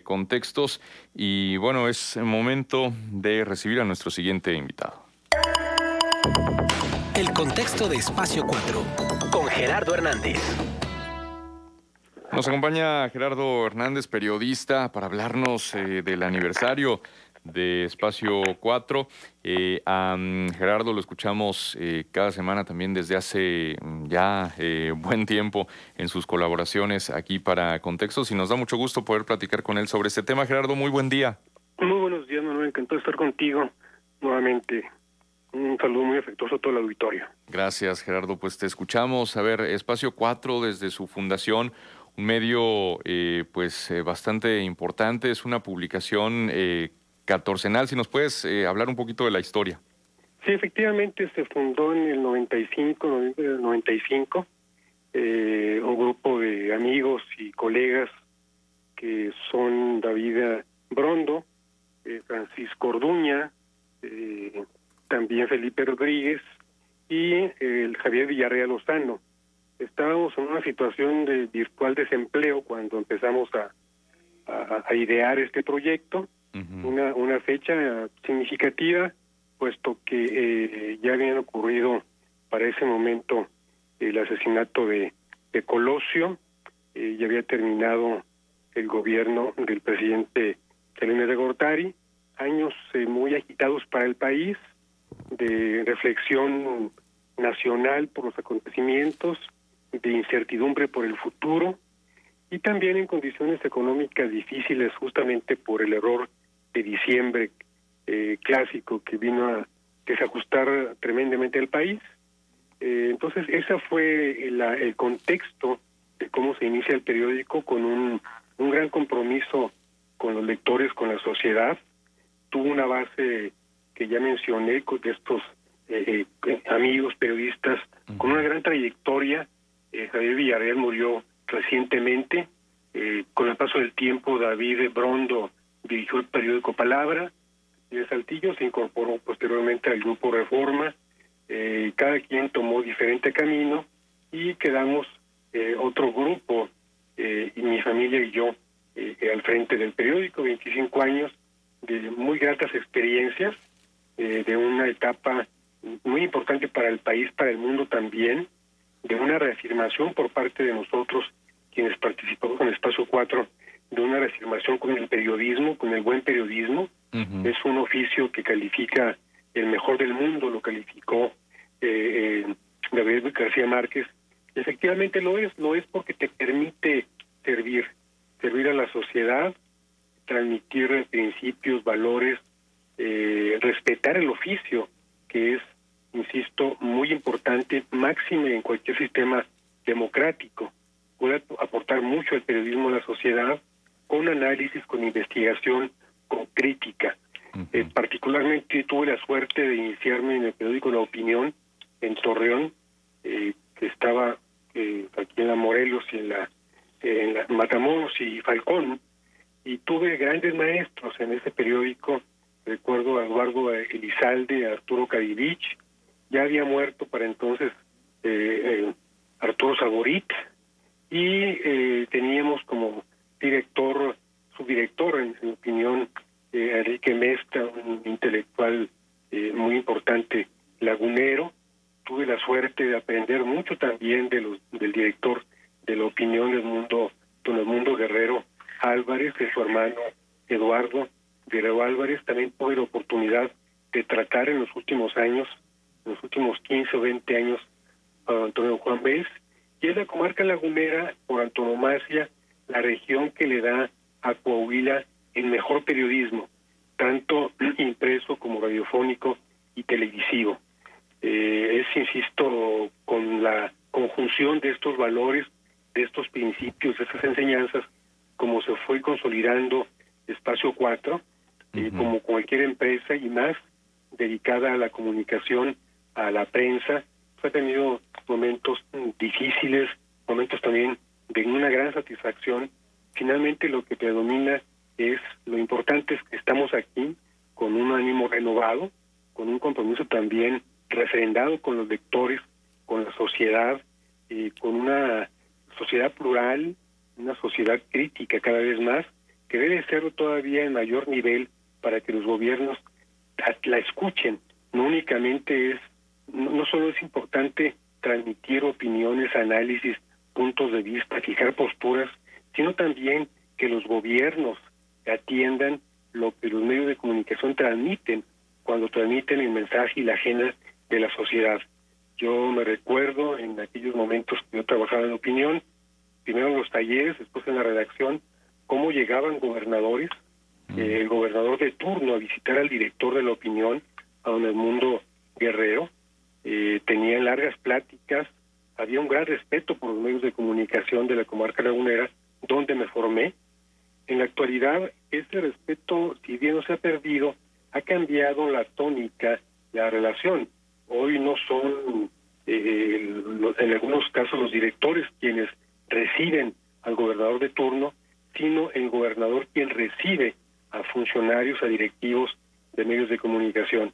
Contextos. Y bueno, es momento de recibir a nuestro siguiente invitado. El contexto de Espacio 4, con Gerardo Hernández. Nos acompaña Gerardo Hernández, periodista, para hablarnos del aniversario de Espacio 4. Gerardo lo escuchamos cada semana también desde hace ya buen tiempo en sus colaboraciones aquí para Contextos, y nos da mucho gusto poder platicar con él sobre este tema. Gerardo, muy buen día. Muy buenos días, Manuel. Encantado de estar contigo nuevamente. Un saludo muy afectuoso a todo el auditorio. Gracias, Gerardo. Pues te escuchamos. A ver, Espacio 4, desde su fundación, un medio bastante importante, es una publicación catorcenal. Si nos puedes hablar un poquito de la historia. Sí, efectivamente se fundó en el 95, noviembre del 95, un grupo de amigos y colegas que son David Brondo, Francisco Orduña, también Felipe Rodríguez y el Javier Villarreal Lozano. Estábamos en una situación de virtual desempleo cuando empezamos a idear este proyecto, una fecha significativa, puesto que ya habían ocurrido para ese momento el asesinato de Colosio, ya había terminado el gobierno del presidente Salinas de Gortari, años muy agitados para el país, de reflexión nacional por los acontecimientos, de incertidumbre por el futuro, y también en condiciones económicas difíciles justamente por el error de diciembre clásico que vino a desajustar tremendamente el país. Entonces, ese fue el contexto de cómo se inicia el periódico, con un gran compromiso con los lectores, con la sociedad. Tuvo una base que ya mencioné, con estos amigos periodistas con una gran trayectoria. Javier Villarreal murió recientemente. Con el paso del tiempo, David Brondo dirigió el periódico Palabra, y de Saltillo se incorporó posteriormente al Grupo Reforma. Cada quien tomó diferente camino y quedamos otro grupo, y mi familia y yo, al frente del periódico. 25 años de muy gratas experiencias, de una etapa muy importante para el país, para el mundo también, de una reafirmación por parte de nosotros, quienes participamos en Espacio 4, de una reafirmación con el periodismo, con el buen periodismo. Es un oficio que califica el mejor del mundo, lo calificó David García Márquez. Efectivamente lo es porque te permite servir a la sociedad, transmitir principios, valores, respetar el oficio, que es, insisto, muy importante, máxime en cualquier sistema democrático. Puede aportar mucho el periodismo a la sociedad, con análisis, con investigación, con crítica. Particularmente tuve la suerte de iniciarme en el periódico La Opinión, en Torreón, que estaba aquí en la Morelos y en la Matamoros y Falcón, y tuve grandes maestros en ese periódico. Recuerdo a Eduardo Elizalde, a Arturo Cadivich. Ya había muerto para entonces Arturo Saborit, y teníamos como subdirector, en mi opinión, Enrique Mesta, un intelectual muy importante, lagunero. Tuve la suerte de aprender mucho también del director de La Opinión, don Edmundo Guerrero Álvarez, de su hermano Eduardo Guerrero Álvarez. También tuve la oportunidad de tratar en los últimos años, en los últimos 15 o 20 años, a Antonio Juan Vez. Y es la comarca lagunera, por antonomasia, la región que le da a Coahuila el mejor periodismo, tanto impreso como radiofónico y televisivo. Insisto, con la conjunción de estos valores, de estos principios, de estas enseñanzas, como se fue consolidando Espacio 4, como cualquier empresa y más dedicada a la comunicación, a la prensa. Ha tenido momentos difíciles, momentos también de una gran satisfacción. Finalmente lo que predomina es, lo importante es que estamos aquí con un ánimo renovado, con un compromiso también refrendado con los lectores, con la sociedad, con una sociedad plural, una sociedad crítica cada vez más, que debe debe ser todavía en mayor nivel para que los gobiernos la escuchen. No únicamente no solo es importante transmitir opiniones, análisis, puntos de vista, fijar posturas, sino también que los gobiernos atiendan lo que los medios de comunicación transmiten cuando transmiten el mensaje y la agenda de la sociedad. Yo me recuerdo en aquellos momentos que yo trabajaba en opinión, primero en los talleres, después en la redacción, cómo llegaban gobernadores, el gobernador de turno a visitar al director de la opinión, a don Edmundo Guerrero, tenían largas pláticas, había un gran respeto por los medios de comunicación de la comarca lagunera, donde me formé. En la actualidad, ese respeto, si bien no se ha perdido, ha cambiado la tónica, la relación. Hoy no son, en algunos casos, los directores quienes reciben al gobernador de turno, sino el gobernador quien recibe a funcionarios, a directivos de medios de comunicación.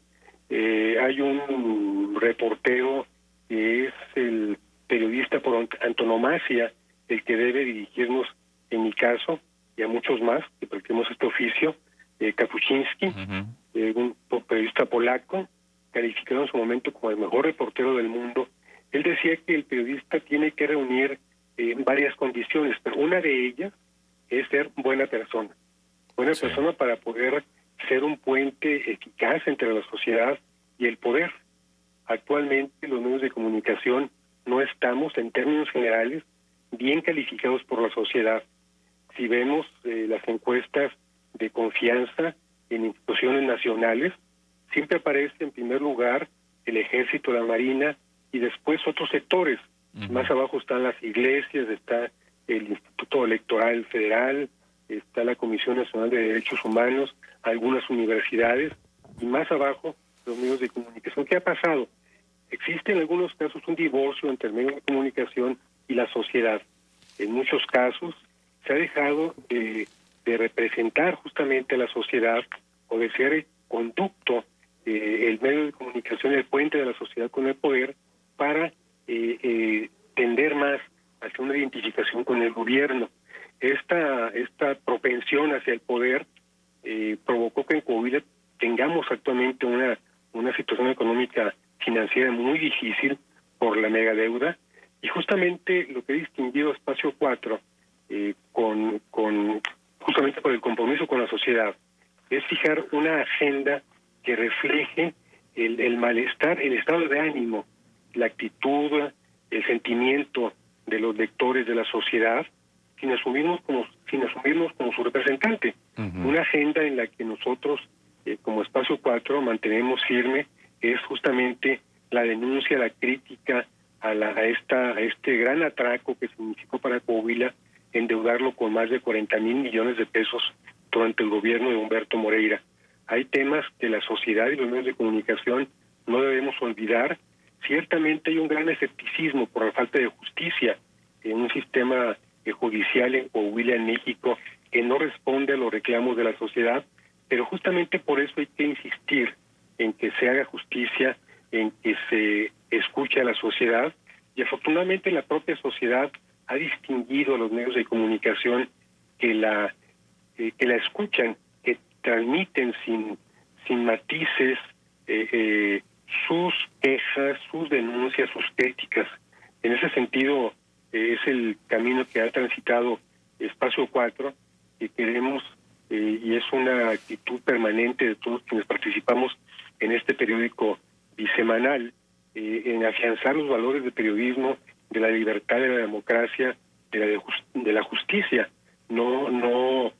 Hay un reportero que es el periodista por antonomasia, el que debe dirigirnos, en mi caso, y a muchos más que practicamos este oficio, Kapuczynski, un periodista polaco, calificado en su momento como el mejor reportero del mundo. Él decía que el periodista tiene que reunir varias condiciones, pero una de ellas es ser buena persona. Buena persona para poder ser un puente eficaz entre la sociedad y el poder. Actualmente los medios de comunicación no estamos, en términos generales, bien calificados por la sociedad. Si vemos las encuestas de confianza en instituciones nacionales, siempre aparece en primer lugar el Ejército, la Marina y después otros sectores. Más abajo están las iglesias, está el Instituto Electoral Federal, está la Comisión Nacional de Derechos Humanos, algunas universidades, y más abajo los medios de comunicación. ¿Qué ha pasado? Existe en algunos casos un divorcio entre el medio de comunicación y la sociedad. En muchos casos se ha dejado de representar justamente a la sociedad o de ser conducto, el medio de comunicación, el puente de la sociedad con el poder, para tender más hacia una identificación con el gobierno. Esta propensión hacia el poder provocó que en Coahuila tengamos actualmente una situación económica financiera muy difícil por la megadeuda, y justamente lo que ha distinguido a Espacio 4 justamente por el compromiso con la sociedad es fijar una agenda que refleje el malestar, el estado de ánimo, la actitud, el sentimiento de los lectores de la sociedad, sin asumirnos como su representante. Una agenda en la que nosotros, como Espacio 4, mantenemos firme es justamente la denuncia, la crítica a este gran atraco que significó para Coahuila endeudarlo con más de 40,000 millones de pesos durante el gobierno de Humberto Moreira. Hay temas que la sociedad y los medios de comunicación no debemos olvidar. Ciertamente hay un gran escepticismo por la falta de justicia en un sistema judicial en Coahuila, en México, que no responde a los reclamos de la sociedad, pero justamente por eso hay que insistir en que se haga justicia, en que se escuche a la sociedad, y afortunadamente la propia sociedad ha distinguido a los medios de comunicación que la escuchan, que transmiten sin matices sus quejas, sus denuncias, sus críticas. En ese sentido, es el camino que ha transitado Espacio 4, que queremos, y es una actitud permanente de todos quienes participamos en este periódico bisemanal, en afianzar los valores del periodismo, de la libertad, de la democracia, de la justicia, no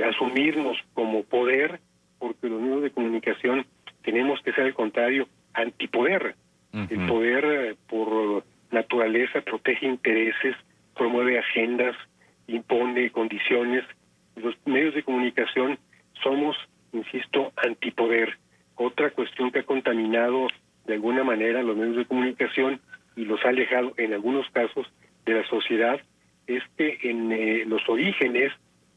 asumirnos como poder, porque los medios de comunicación tenemos que ser al contrario, antipoder. El poder por naturaleza protege intereses, promueve agendas, impone condiciones. Los medios de comunicación somos, insisto, antipoder. Otra cuestión que ha contaminado de alguna manera los medios de comunicación y los ha alejado en algunos casos de la sociedad es que en los orígenes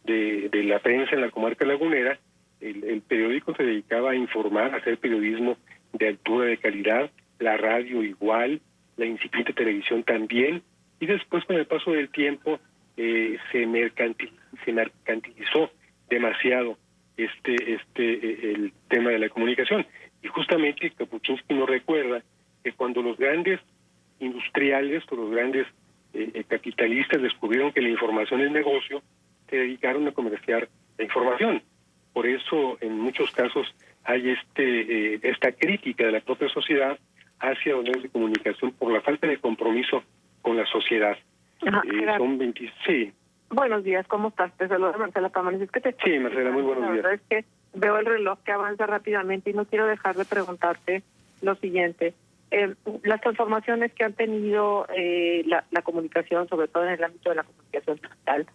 de la prensa en la comarca lagunera, el periódico se dedicaba a informar, a hacer periodismo de altura, de calidad, la radio igual, la incipiente televisión también, y después con el paso del tiempo se mercantilizó demasiado el tema de la comunicación. Y justamente Kapuscinski nos recuerda que cuando los grandes industriales o los grandes capitalistas descubrieron que la información es negocio, se dedicaron a comerciar la información. Por eso, en muchos casos, hay esta crítica de la propia sociedad hacia los medios de comunicación por la falta de compromiso con la sociedad. Ajá, Son 20... Sí. Buenos días, ¿cómo estás? Te saluda Marcela Tamares. Sí, Marcela, muy buenos días. La verdad es que veo el reloj que avanza rápidamente y no quiero dejar de preguntarte lo siguiente. Las transformaciones que han tenido la comunicación, sobre todo en el ámbito de la comunicación digital,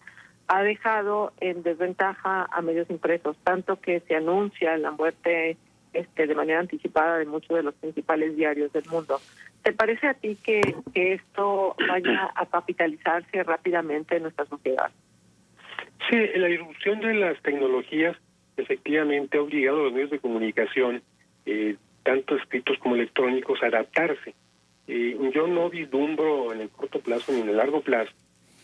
ha dejado en desventaja a medios impresos, tanto que se anuncia la muerte de manera anticipada de muchos de los principales diarios del mundo. ¿Te parece a ti que esto vaya a capitalizarse rápidamente en nuestra sociedad? Sí, la irrupción de las tecnologías efectivamente ha obligado a los medios de comunicación, tanto escritos como electrónicos, a adaptarse. Yo no vislumbro en el corto plazo ni en el largo plazo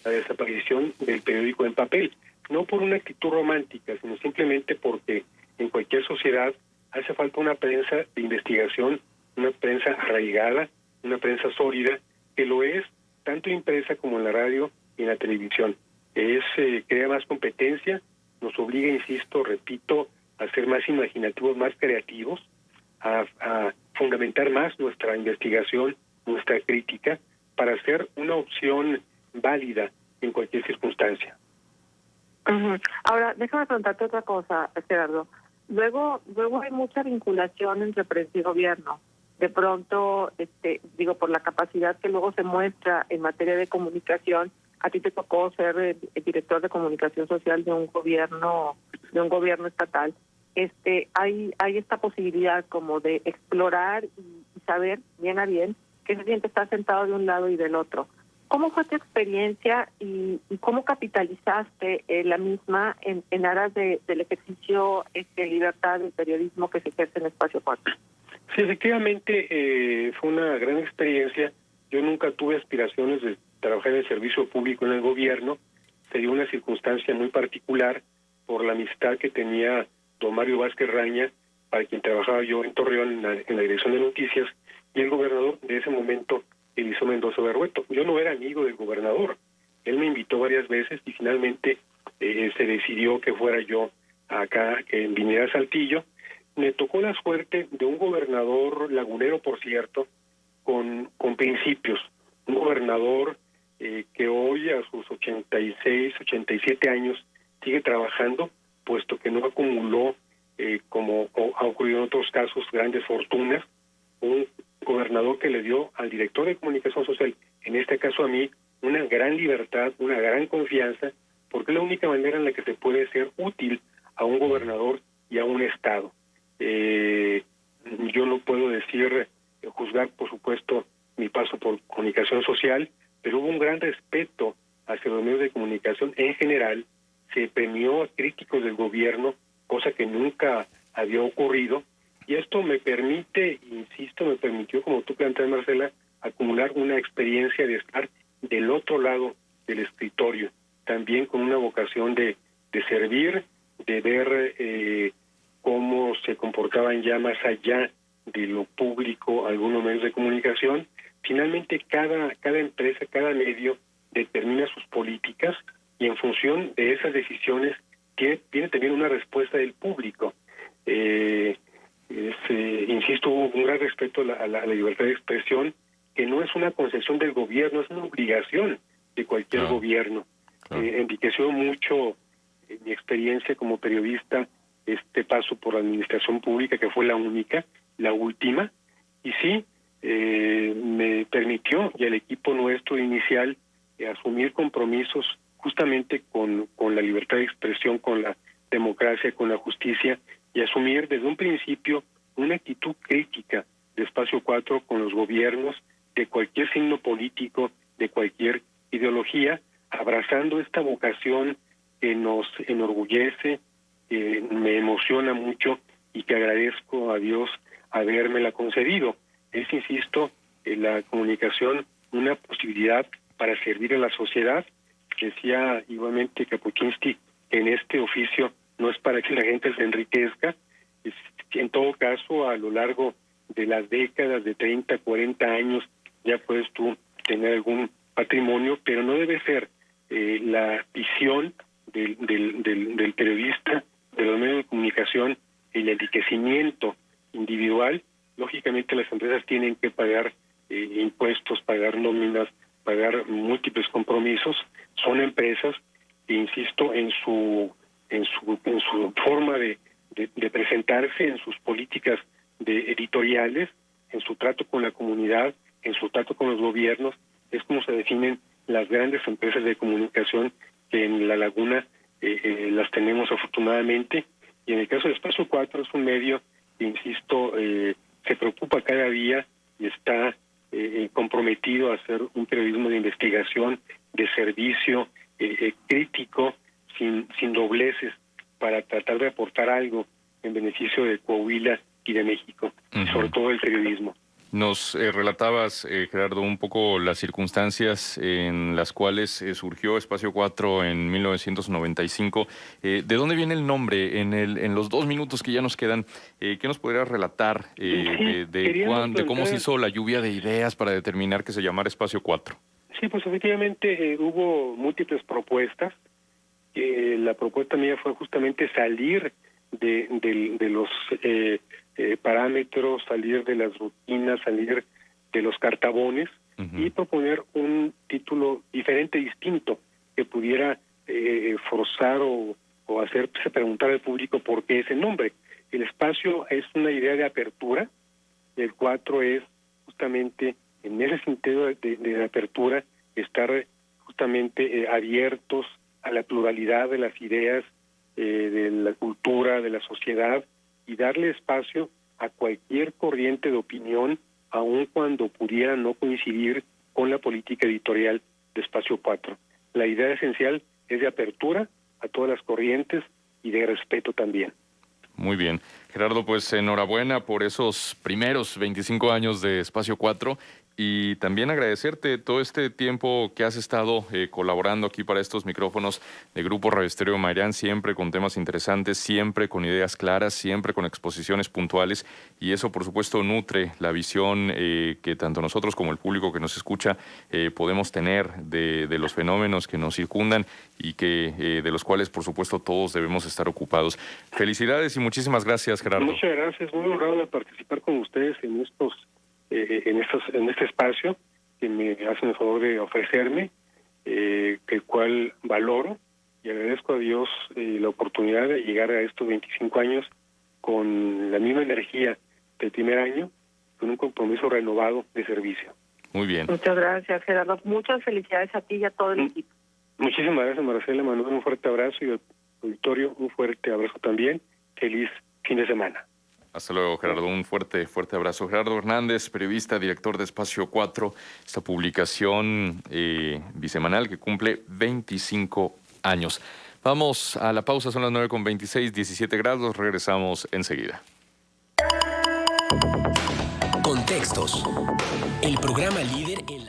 la desaparición del periódico en papel, no por una actitud romántica, sino simplemente porque en cualquier sociedad hace falta una prensa de investigación, una prensa arraigada, una prensa sólida, que lo es tanto impresa como en la radio y en la televisión. Crea más competencia, nos obliga, insisto, repito, a ser más imaginativos, más creativos, a fundamentar más nuestra investigación, nuestra crítica, para ser una opción válida en cualquier circunstancia. Uh-huh. Ahora, déjame preguntarte otra cosa, Gerardo. Luego hay mucha vinculación entre prensa y gobierno. De pronto, por la capacidad que luego se muestra en materia de comunicación, a ti te tocó ser el director de comunicación social de un gobierno estatal. Hay esta posibilidad como de explorar y saber bien a bien qué se siente estar sentado de un lado y del otro. ¿Cómo fue tu experiencia y cómo capitalizaste la misma en aras del ejercicio de libertad del periodismo que se ejerce en Espacio 4? Sí, efectivamente fue una gran experiencia. Yo nunca tuve aspiraciones de trabajar en el servicio público en el gobierno. Se dio una circunstancia muy particular por la amistad que tenía don Mario Vázquez Raña, para quien trabajaba yo en Torreón en la dirección de noticias, y el gobernador de ese momento, Eliseo Mendoza Berrueto. Yo no era amigo del gobernador. Él me invitó varias veces y finalmente se decidió que fuera yo acá, que viniera a Saltillo. Me tocó la suerte de un gobernador lagunero, por cierto, con principios. Un gobernador que hoy a sus 86, 87 años sigue trabajando, puesto que no acumuló, como ha ocurrido en otros casos, grandes fortunas. Un gobernador que le dio al director de comunicación social, en este caso a mí, una gran libertad, una gran confianza, porque es la única manera en la que se puede ser útil a un gobernador y a un Estado. Yo no puedo juzgar, por supuesto, mi paso por comunicación social, pero hubo un gran respeto hacia los medios de comunicación en general. Se premió a críticos del gobierno, cosa que nunca había ocurrido, y esto me permitió, como tú planteas, Marcela, acumular una experiencia de estar del otro lado del escritorio, también con una vocación de servir, de ver cómo se comportaban ya más allá de lo público algunos medios de comunicación. Finalmente, cada empresa, cada medio determina sus políticas y en función de esas decisiones tiene también una respuesta del público. Insisto, hubo un gran respeto a la libertad de expresión, que no es una concesión del gobierno, es una obligación de cualquier gobierno. Enriqueció mucho mi experiencia como periodista este paso por la administración pública, que fue la única, la última, y sí, me permitió, y al equipo nuestro inicial, asumir compromisos justamente con la libertad de expresión, con la democracia, con la justicia, y asumir desde un principio una actitud crítica de Espacio 4 con los gobiernos de cualquier signo político, de cualquier ideología, abrazando esta vocación que nos enorgullece, que me emociona mucho y que agradezco a Dios habérmela concedido. Es, insisto, la comunicación una posibilidad para servir a la sociedad. Decía igualmente Kapuscinski, en este oficio no es para que la gente se enriquezca. En todo caso, a lo largo de las décadas de 30, 40 años, ya puedes tú tener algún patrimonio, pero no debe ser la visión del periodista, de los medios de comunicación, el enriquecimiento individual. Lógicamente las empresas tienen que pagar impuestos, pagar nóminas, pagar múltiples compromisos. Son empresas que, insisto, en su forma de presentarse, en sus políticas editoriales, en su trato con la comunidad, en su trato con los gobiernos, es como se definen las grandes empresas de comunicación que en La Laguna las tenemos afortunadamente. Y en el caso de Espacio 4 es un medio que, insisto, se preocupa cada día y está comprometido a hacer un periodismo de investigación, de servicio, crítico, sin dobleces, para tratar de aportar algo en beneficio de Coahuila y de México, sobre todo el periodismo. Nos relatabas, Gerardo, un poco las circunstancias en las cuales surgió Espacio 4 en 1995. ¿De dónde viene el nombre? En los 2 minutos que ya nos quedan, ¿qué nos podrías relatar de cómo se hizo la lluvia de ideas para determinar que se llamara Espacio 4? Sí, pues efectivamente hubo múltiples propuestas. La propuesta mía fue justamente salir de los parámetros, salir de las rutinas, salir de los cartabones y proponer un título diferente, distinto, que pudiera forzar o hacerse preguntar al público por qué ese nombre. El espacio es una idea de apertura, el 4 es justamente en ese sentido de apertura, estar justamente abiertos a la pluralidad de las ideas, de la cultura, de la sociedad, y darle espacio a cualquier corriente de opinión, aun cuando pudiera no coincidir con la política editorial de Espacio 4. La idea esencial es de apertura a todas las corrientes y de respeto también. Muy bien. Gerardo, pues enhorabuena por esos primeros 25 años de Espacio 4 y también agradecerte todo este tiempo que has estado colaborando aquí para estos micrófonos de Grupo Radio Estéreo Mairán, siempre con temas interesantes, siempre con ideas claras, siempre con exposiciones puntuales, y eso por supuesto nutre la visión que tanto nosotros como el público que nos escucha podemos tener de los fenómenos que nos circundan y que de los cuales por supuesto todos debemos estar ocupados. Felicidades y muchísimas gracias, Gerardo. Muchas gracias, muy honrado de participar con ustedes en este espacio que me hacen el favor de ofrecerme, el cual valoro, y agradezco a Dios la oportunidad de llegar a estos 25 años con la misma energía del primer año, con un compromiso renovado de servicio. Muy bien. Muchas gracias, Gerardo. Muchas felicidades a ti y a todo el equipo. Muchísimas gracias, Marcela. Manuel, un fuerte abrazo, y al auditorio un fuerte abrazo también. Feliz fin de semana. Hasta luego, Gerardo. Un fuerte abrazo. Gerardo Hernández, periodista, director de Espacio 4, esta publicación bisemanal que cumple 25 años. Vamos a la pausa, son las 9:26, 17 grados. Regresamos enseguida. Contextos. El programa líder en